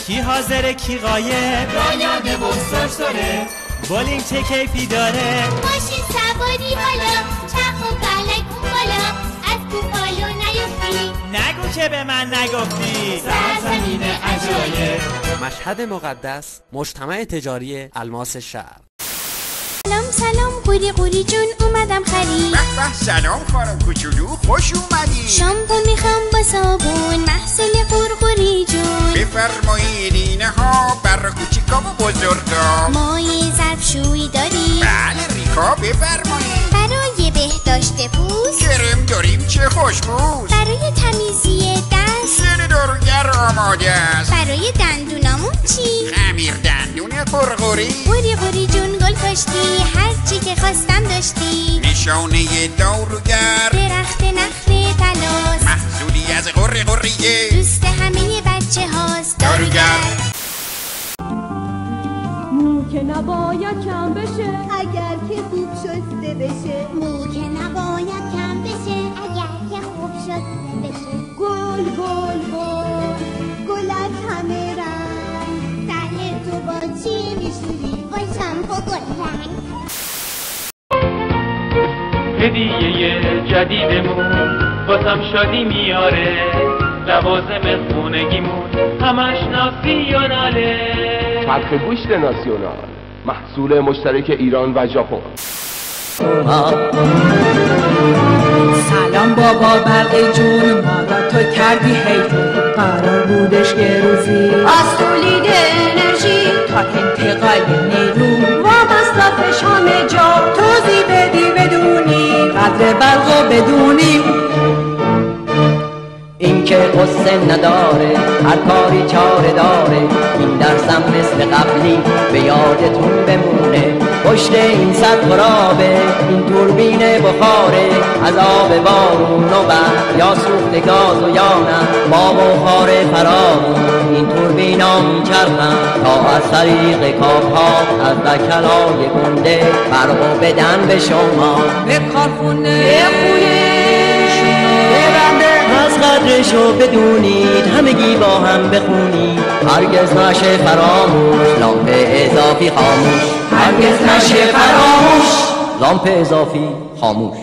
کی حاضره کی غایب، رایانه و سرسره، بولینگ چه کیفی داره، ماشین سواری بالا، چرخ و فلک اون بالا، از کوپالو نیفتی، نگو که به من نگفتی. سرزمین عجایب، مشهد مقدس، مجتمع تجاری الماس شهر. سلام قوری قوری جون اومدم خرید. به به سلام خانم کوچولو خوش اومدی. شامپو میخوام با صابون، محصول قورقوری جون. بفرمایید اینها برای کوچیکا و بزرگا. مایه ظرفشویی داری؟ بله ریکا بفرمایید. برای بهداشت پوست کرم داریم چه خوشبوست. برای تمیزی دست زن داروگر آماده است. برای دندونامون چی؟ خمیر دندون قورقوری. قوری قوری جون گل کاشتی، هر چی که خواستم داشتی. نشانه داروگر، درخت نخل تلاس، محصولی از قورقوریه، دوست همه بچه هاست داروگر. مو که نباید کم بشه اگر که خوب شسته بشه. مو که نباید کم بشه اگر که خوب شسته بشه. گل گل گل گل از همه رنگ، سر تو با چی میشوری؟ با شامپو گل رنگ. هدیه جدیدمون واسم شادی میاره، لوازم خونگیمون همش ناسیوناله. چرخ گوشت ناسیونال، محصول مشترک ایران و ژاپن. سلام بابا برق جون، ما را تو کردی حیفون. قرار بودش که روزی از تولید انرژی تا انتقال نیرو و مصرفش همه جا توضیح بدی، بدونی قدر برق و بدونی این که قصه نداره، هر کاری چاره داره. این درسم مثل قبلی به یادتون بمونه. پشت این سد خرابه، این توربین بخاره، از آب بارون و برق یا سوخت گاز و یا نه با بخار فراوون. این توربینا میچرخن تا از طریق کابها از وکلای گنده برقو بدن به شما. به کارخونه از قدرشو بدونید، همگی با هم بخونید. هرگز نشه فراموش لامپ اضافی خاموش. هرگز نشه فراموش لامپ اضافی خاموش.